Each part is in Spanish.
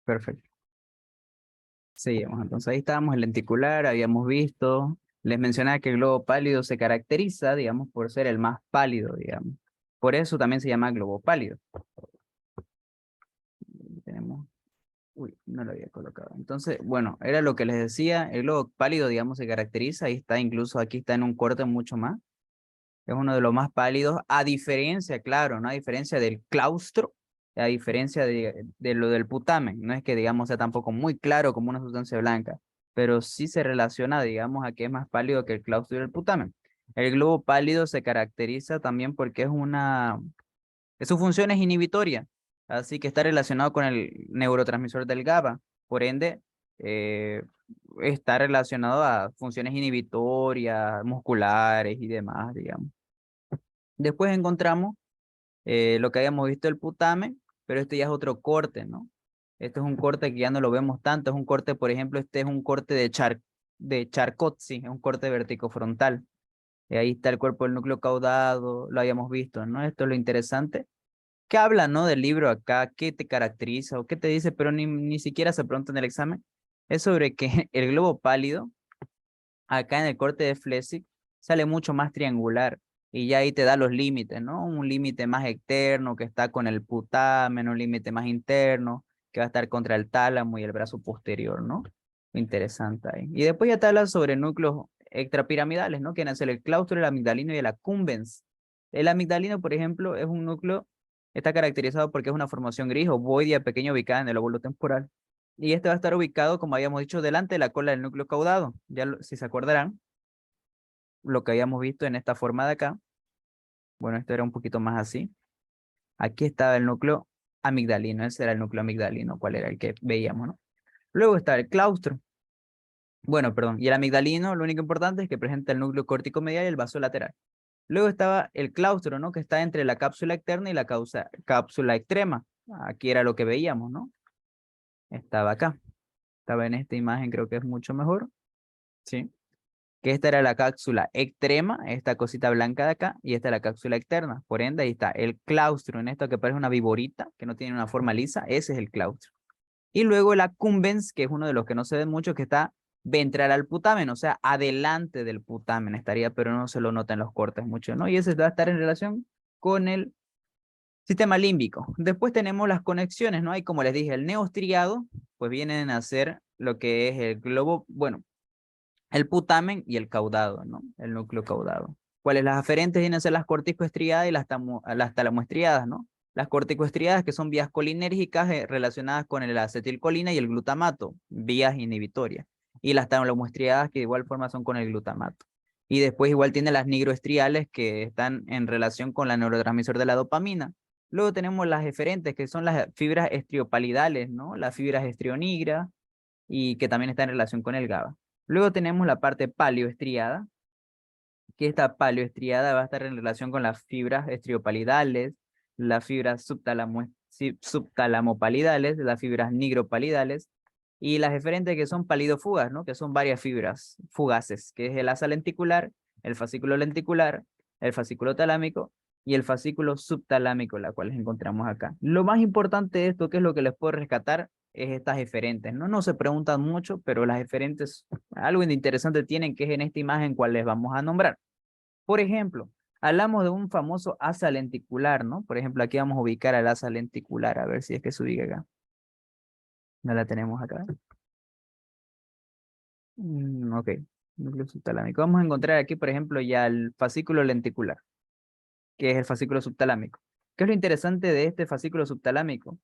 Perfecto. Seguimos. Entonces ahí estábamos, el lenticular, habíamos visto. Les mencionaba que el globo pálido se caracteriza, digamos, por ser el más pálido, digamos. Por eso también se llama globo pálido. Tenemos. Uy, no lo había colocado. Entonces, bueno, era lo que les decía. El globo pálido, digamos, se caracteriza. Ahí está, incluso aquí está en un corte mucho más. Es uno de los más pálidos, a diferencia, claro, ¿no? A diferencia del claustro, a diferencia de lo del putamen. No es que, digamos, sea tampoco muy claro como una sustancia blanca, pero sí se relaciona, digamos, a que es más pálido que el claustro y el putamen. El globo pálido se caracteriza también porque su función es inhibitoria, así que está relacionado con el neurotransmisor del GABA. Por ende, eh, está relacionado a funciones inhibitorias, musculares y demás, digamos. Después encontramos lo que habíamos visto el putamen, pero este ya es otro corte, ¿no? Este es un corte que ya no lo vemos tanto, es un corte, por ejemplo, este es un corte de Charcot, sí, es un corte verticofrontal. Y ahí está el cuerpo del núcleo caudado, lo habíamos visto, ¿no? Esto es lo interesante. ¿Qué habla, no, del libro acá? ¿Qué te caracteriza o qué te dice? Pero ni siquiera se pregunta en el examen. Es sobre que el globo pálido acá en el corte de Flesig sale mucho más triangular y ya ahí te da los límites, ¿no? Un límite más externo que está con el putamen, un límite más interno que va a estar contra el tálamo y el brazo posterior, ¿no? Interesante ahí. Y después ya te habla sobre núcleos extrapiramidales, ¿no? Que van a ser el claustro, el amigdalino y el accumbens. El amigdalino, por ejemplo, es un núcleo, está caracterizado porque es una formación gris ovoidea pequeña ubicada en el óvulo temporal. Y este va a estar ubicado, como habíamos dicho, delante de la cola del núcleo caudado. Ya si se acordarán, lo que habíamos visto en esta forma de acá. Bueno, esto era un poquito más así. Aquí estaba el núcleo amigdalino. Ese era el núcleo amigdalino, cuál era el que veíamos, ¿no? Luego está el claustro. Bueno, perdón. Y el amigdalino, lo único importante es que presenta el núcleo córtico medial y el vaso lateral. Luego estaba el claustro, ¿no? Que está entre la cápsula externa y la cápsula extrema. Aquí era lo que veíamos, ¿no? Estaba acá. Estaba en esta imagen, creo que es mucho mejor. Sí. Que esta era la cápsula extrema, esta cosita blanca de acá, y esta es la cápsula externa. Por ende, ahí está el claustro, en esto que parece una viborita, que no tiene una forma lisa, ese es el claustro. Y luego el accumbens, que es uno de los que no se ve mucho, que está ventral al putamen, o sea, adelante del putamen estaría, pero no se lo nota en los cortes mucho, ¿no? Y ese va a estar en relación con el sistema límbico. Después tenemos las conexiones, ¿no? Hay, como les dije, el neostriado, pues vienen a ser lo que es el globo, bueno, el putamen y el caudado, ¿no? El núcleo caudado. ¿Cuáles? Las aferentes vienen a ser las corticoestriadas y las talamoestriadas, ¿no? Las corticoestriadas que son vías colinérgicas relacionadas con el acetilcolina y el glutamato, vías inhibitorias. Y las talamoestriadas que de igual forma son con el glutamato. Y después igual tiene las nigroestriales que están en relación con la neurotransmisor de la dopamina. Luego tenemos las eferentes que son las fibras estriopalidales, ¿no? Las fibras estrionigras y que también está en relación con el GABA. Luego tenemos la parte paleoestriada, que esta paleoestriada va a estar en relación con las fibras estriopalidales, las fibras subtalamopalidales, las fibras nigropalidales, y las eferentes que son palidofugas, ¿no? Que son varias fibras fugaces, que es el asa lenticular, el fascículo talámico y el fascículo subtalámico, la cual encontramos acá. Lo más importante de esto, que es lo que les puedo rescatar, es estas eferentes, ¿no? No se preguntan mucho, pero las eferentes, algo interesante tienen, que es en esta imagen cual les vamos a nombrar. Por ejemplo, hablamos de un famoso asa lenticular, ¿no? Por ejemplo, aquí vamos a ubicar al asa lenticular, a ver si es que se ubica acá. No la tenemos acá. Ok, núcleo subtalámico. Vamos a encontrar aquí, por ejemplo, ya el fascículo lenticular, que es el fascículo subtalámico. ¿Qué es lo interesante de este fascículo subtalámico?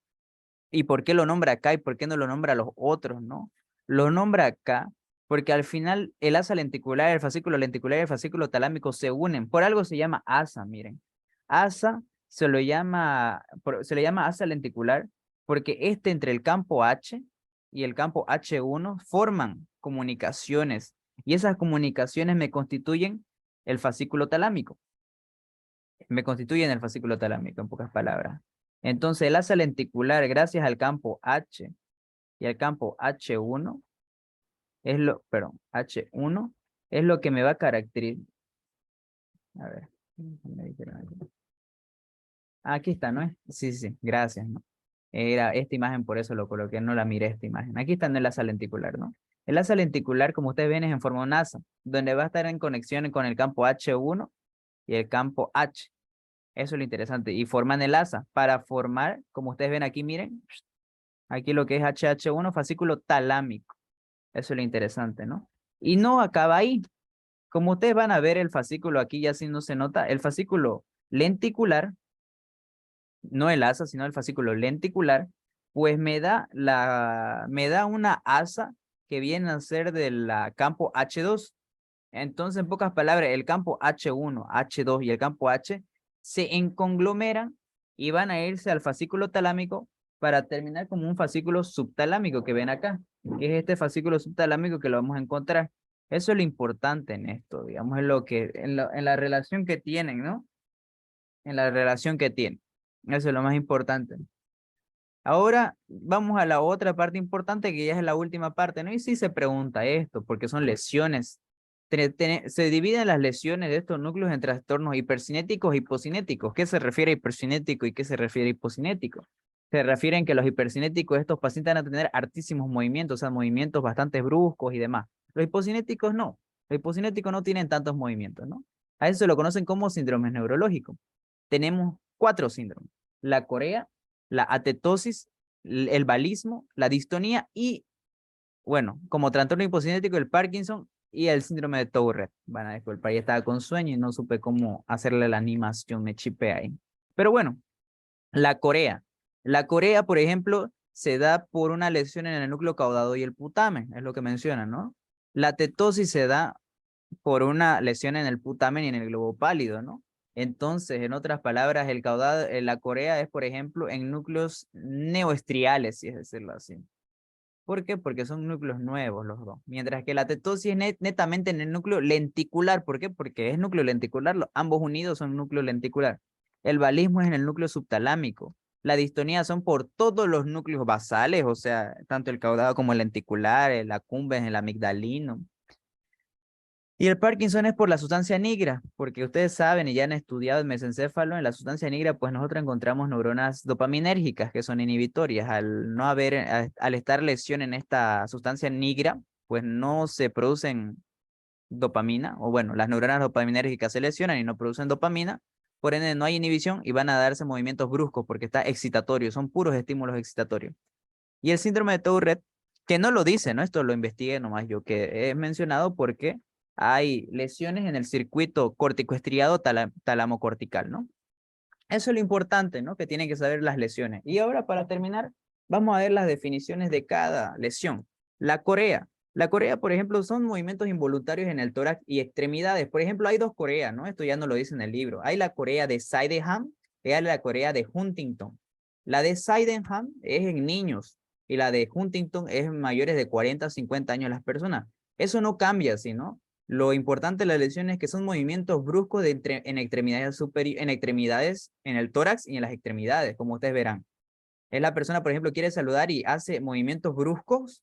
¿Y por qué lo nombra acá y por qué no lo nombra a los otros, no? Lo nombra acá porque al final el asa lenticular, el fascículo lenticular y el fascículo talámico se unen. Por algo se llama asa, miren. Asa se le llama asa lenticular porque entre el campo H y el campo H1 forman comunicaciones y esas comunicaciones me constituyen el fascículo talámico. Me constituyen el fascículo talámico, en pocas palabras. Entonces, el asa lenticular, gracias al campo H y al campo H1, H1 es lo que me va a caracterizar. A ver, me dijeron aquí. Aquí está, ¿no es? Sí, sí, gracias, ¿no? Era esta imagen, por eso lo coloqué, no la miré esta imagen. Aquí está en el asa lenticular, ¿no? El asa lenticular, como ustedes ven, es en forma de un asa, donde va a estar en conexión con el campo H1 y el campo H. Eso es lo interesante. Y forman el asa para formar, como ustedes ven aquí, miren, aquí lo que es HH1, fascículo talámico. Eso es lo interesante, ¿no? Y no acaba ahí. Como ustedes van a ver el fascículo aquí, ya si no se nota, el fascículo lenticular, no el asa, sino el fascículo lenticular, pues me da una asa que viene a ser del campo H2. Entonces, en pocas palabras, el campo H1, H2 y el campo H se enconglomeran y van a irse al fascículo talámico para terminar como un fascículo subtalámico que ven acá, que es este fascículo subtalámico que lo vamos a encontrar. Eso es lo importante en esto, digamos, en lo que, en la relación que tienen, ¿no? En la relación que tienen. Eso es lo más importante. Ahora vamos a la otra parte importante que ya es la última parte, ¿no? Y sí se pregunta esto, porque son lesiones. Se dividen las lesiones de estos núcleos en trastornos hipercinéticos y hipocinéticos. ¿Qué se refiere a hipercinético y qué se refiere a hipocinético? Se refieren que los hipercinéticos, estos pacientes van a tener hartísimos movimientos, o sea, movimientos bastante bruscos y demás. Los hipocinéticos no. Los hipocinéticos no tienen tantos movimientos, ¿no? A eso se lo conocen como síndromes neurológicos. Tenemos 4 síndromes: la corea, la atetosis, el balismo, la distonía y, bueno, como trastorno hipocinético, el Parkinson y el síndrome de Tourette. Van a disculpar, ya estaba con sueño y no supe cómo hacerle la animación, me chipé ahí. Pero bueno, la corea. La corea, por ejemplo, se da por una lesión en el núcleo caudado y el putamen, es lo que mencionan, ¿no? La atetosis se da por una lesión en el putamen y en el globo pálido, ¿no? Entonces, en otras palabras, el caudado, la corea es, por ejemplo, en núcleos neoestriales, si es decirlo así. ¿Por qué? Porque son núcleos nuevos los dos. Mientras que la tetosis es netamente en el núcleo lenticular. ¿Por qué? Porque es núcleo lenticular. Ambos unidos son núcleo lenticular. El balismo es en el núcleo subtalámico. La distonía son por todos los núcleos basales, o sea, tanto el caudado como el lenticular, el accumbens, el amigdalino. Y el Parkinson es por la sustancia negra, porque ustedes saben y ya han estudiado el mesencéfalo, en la sustancia negra, pues nosotros encontramos neuronas dopaminérgicas que son inhibitorias. Al no haber, al estar lesión en esta sustancia negra, pues no se producen dopamina, o bueno, las neuronas dopaminérgicas se lesionan y no producen dopamina, por ende no hay inhibición y van a darse movimientos bruscos porque está excitatorio, son puros estímulos excitatorios. Y el síndrome de Tourette, que no lo dice, ¿no? Esto lo investigué nomás yo, que he mencionado porque hay lesiones en el circuito corticoestriado talamocortical, ¿no? Eso es lo importante, ¿no? Que tienen que saber las lesiones. Y ahora, para terminar, vamos a ver las definiciones de cada lesión. La corea. La corea, por ejemplo, son movimientos involuntarios en el tórax y extremidades. Por ejemplo, hay 2 coreas, ¿no? Esto ya no lo dice en el libro. Hay la corea de Sydenham y hay la corea de Huntington. La de Sydenham es en niños y la de Huntington es en mayores de 40 a 50 años las personas. Eso no cambia, ¿sí, no? Lo importante de la lesión es que son movimientos bruscos en extremidades superiores, en extremidades, en el tórax y en las extremidades, como ustedes verán. Es la persona, por ejemplo, quiere saludar y hace movimientos bruscos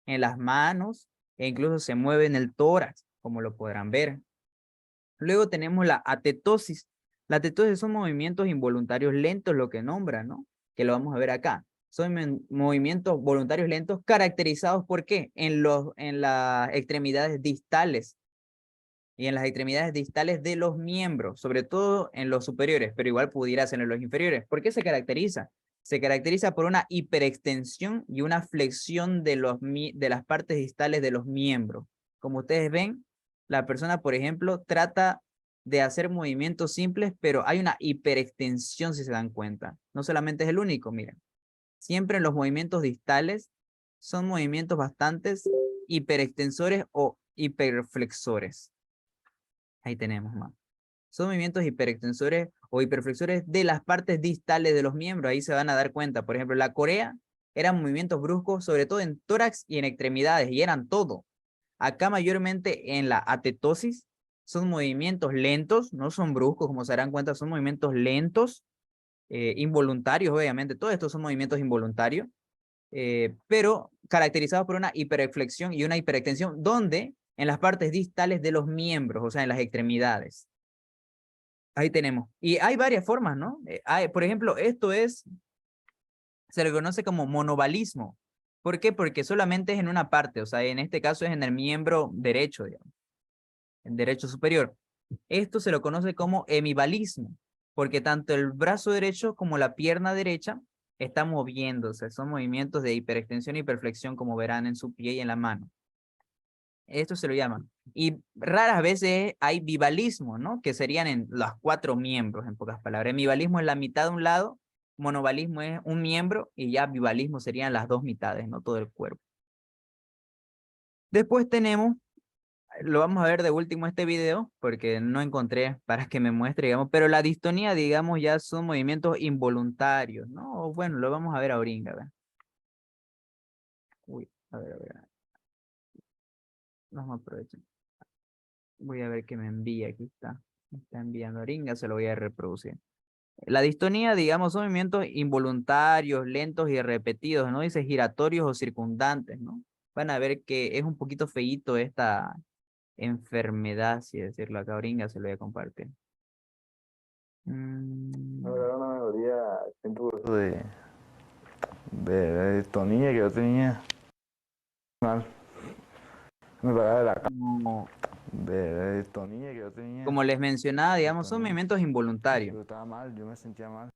en las manos e incluso se mueve en el tórax, como lo podrán ver. Luego tenemos la atetosis. La atetosis son movimientos involuntarios lentos, lo que nombra, ¿no? Que lo vamos a ver acá. Son movimientos voluntarios lentos caracterizados por qué? En las extremidades distales y en las extremidades distales de los miembros, sobre todo en los superiores, pero igual pudiera ser en los inferiores. ¿Por qué se caracteriza? Se caracteriza por una hiperextensión y una flexión de las partes distales de los miembros. Como ustedes ven, la persona, por ejemplo, trata de hacer movimientos simples, pero hay una hiperextensión si se dan cuenta. No solamente es el único, miren. Siempre en los movimientos distales son movimientos bastante hiperextensores o hiperflexores. Ahí tenemos más. Son movimientos hiperextensores o hiperflexores de las partes distales de los miembros. Ahí se van a dar cuenta. Por ejemplo, la corea eran movimientos bruscos, sobre todo en tórax y en extremidades, y eran todo. Acá mayormente en la atetosis son movimientos lentos, no son bruscos, como se darán cuenta, son movimientos lentos, involuntarios, obviamente. Todos estos son movimientos involuntarios, pero caracterizados por una hiperflexión y una hiperextensión, donde en las partes distales de los miembros, o sea, en las extremidades. Ahí tenemos. Y hay varias formas, ¿no? Por ejemplo, esto es, se le conoce como monovalismo. ¿Por qué? Porque solamente es en una parte, o sea, en este caso es en el miembro derecho, digamos, el derecho superior. Esto se lo conoce como hemivalismo, porque tanto el brazo derecho como la pierna derecha están moviéndose, son movimientos de hiperextensión y hiperflexión, como verán en su pie y en la mano. Esto se lo llaman. Y raras veces hay bivalismo, ¿no? Que serían en los 4 miembros, en pocas palabras. Hemivalismo es la mitad de un lado, monovalismo es un miembro y ya bivalismo serían las 2 mitades, no todo el cuerpo. Después tenemos, lo vamos a ver de último este video, porque no encontré para que me muestre, digamos, pero la distonía, digamos, ya son movimientos involuntarios, ¿no? O bueno, lo vamos a ver ahorita, a ver. Uy, a ver, a ver. Vamos a aprovechar. Voy a ver qué me envía, aquí está. Me está enviando Oringa, se lo voy a reproducir. La distonía, digamos, son movimientos involuntarios, lentos y repetidos, ¿no? Dice giratorios o circundantes, ¿no? Van a ver que es un poquito feíto esta enfermedad, si decirlo acá, Oringa, se lo voy a compartir. Era una mejoría 100% de distonía que yo tenía mal. Me pagaba de la Como, de distonía que yo tenía. como les mencionaba, digamos, son Distonía. movimientos involuntarios. Yo estaba mal, yo me sentía mal.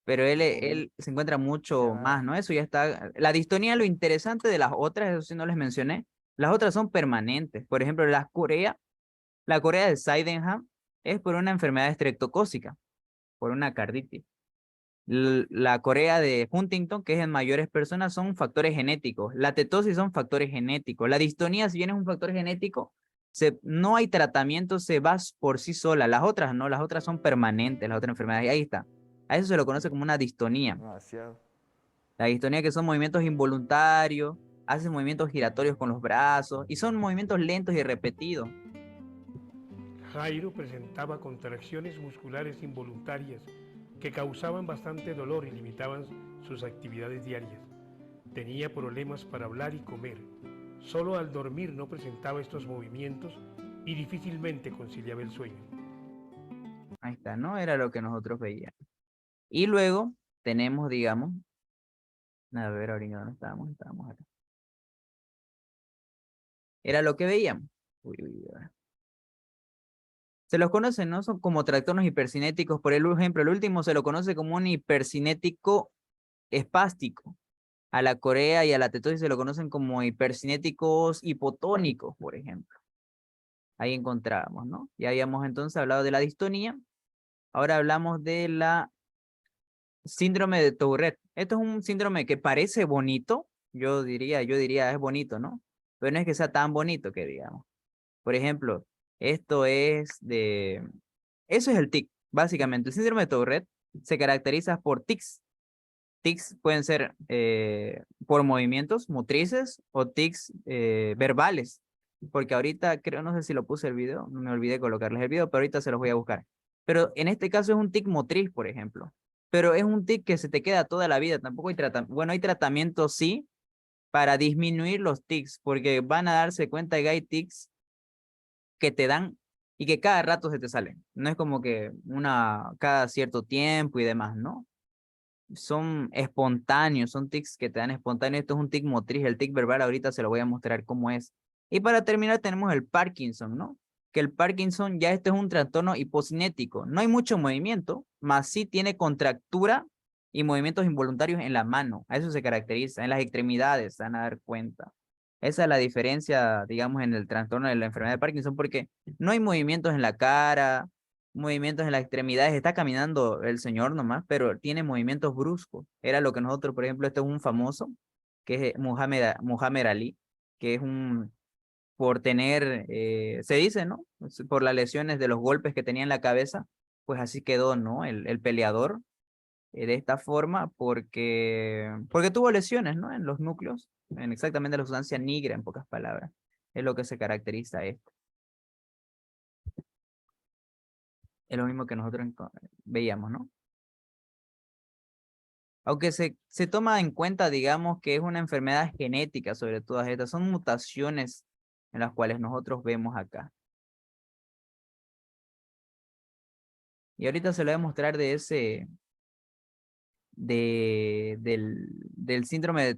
Pero No él se encuentra hacía mucho más, nada. ¿no? Eso ya está. La distonía, lo interesante de las otras, eso sí no les mencioné, las otras son permanentes. Por ejemplo, la corea de Sydenham es por una enfermedad estreptocócica, por una carditis. La corea de Huntington, que es en mayores personas, son factores genéticos. La tetosis son factores genéticos. La distonía, si bien es un factor genético, no hay tratamiento, se va por sí sola. Las otras no, las otras son permanentes, las otras enfermedades. Y ahí está. A eso se lo conoce como una distonía. Demasiado. La distonía que son movimientos involuntarios, hacen movimientos giratorios con los brazos y son movimientos lentos y repetidos. Jairo presentaba contracciones musculares involuntarias que causaban bastante dolor y limitaban sus actividades diarias. Tenía problemas para hablar y comer. Solo al dormir no presentaba estos movimientos y difícilmente conciliaba el sueño. Ahí está, ¿no? Era lo que nosotros veíamos. Y luego tenemos, digamos, a ver, ahorita dónde estábamos, estábamos acá. Era lo que veíamos. Uy, uy, uy. Se los conoce, ¿no? Son como trastornos hipercinéticos. Por ejemplo, el último se lo conoce como un hipercinético espástico. A la corea y a la tetosis se lo conocen como hipercinéticos hipotónicos, por ejemplo. Ahí encontrábamos, ¿no? Ya habíamos entonces hablado de la distonía. Ahora hablamos de la síndrome de Tourette. Esto es un síndrome que parece bonito. Yo diría es bonito, ¿no? Pero no es que sea tan bonito que digamos. Por ejemplo, esto es de... Eso es el tic, básicamente. El síndrome de Tourette se caracteriza por tics. Tics pueden ser por movimientos motrices o tics verbales. Porque ahorita creo, no sé si lo puse el video, no me olvidé colocarles el video, pero ahorita se los voy a buscar. Pero en este caso es un tic motriz, por ejemplo. Pero es un tic que se te queda toda la vida. Tampoco hay tratamiento. Bueno, hay tratamiento sí para disminuir los tics, porque van a darse cuenta que hay tics que te dan y que cada rato se te salen. No es como que una cada cierto tiempo y demás, ¿no? Son espontáneos, son tics que te dan espontáneos. Esto es un tic motriz, el tic verbal ahorita se lo voy a mostrar cómo es. Y para terminar tenemos el Parkinson, ¿no? Que el Parkinson ya esto es un trastorno hipocinético. No hay mucho movimiento, más sí tiene contractura y movimientos involuntarios en la mano. A eso se caracteriza, en las extremidades, se van a dar cuenta. Esa es la diferencia, digamos, en el trastorno de la enfermedad de Parkinson, porque no hay movimientos en la cara, movimientos en las extremidades, está caminando el señor nomás, pero tiene movimientos bruscos. Era lo que nosotros, por ejemplo, este es un famoso, que es Muhammad Ali, que es un, por tener, se dice, ¿no? Por las lesiones de los golpes que tenía en la cabeza, pues así quedó, ¿no? El peleador de esta forma porque tuvo lesiones, ¿no? En los núcleos, en exactamente la sustancia nigra, en pocas palabras. Es lo que se caracteriza a esto. Es lo mismo que nosotros veíamos, ¿no? Aunque se toma en cuenta, digamos, que es una enfermedad genética sobre todas estas, son mutaciones en las cuales nosotros vemos acá. Y ahorita se lo voy a mostrar del síndrome de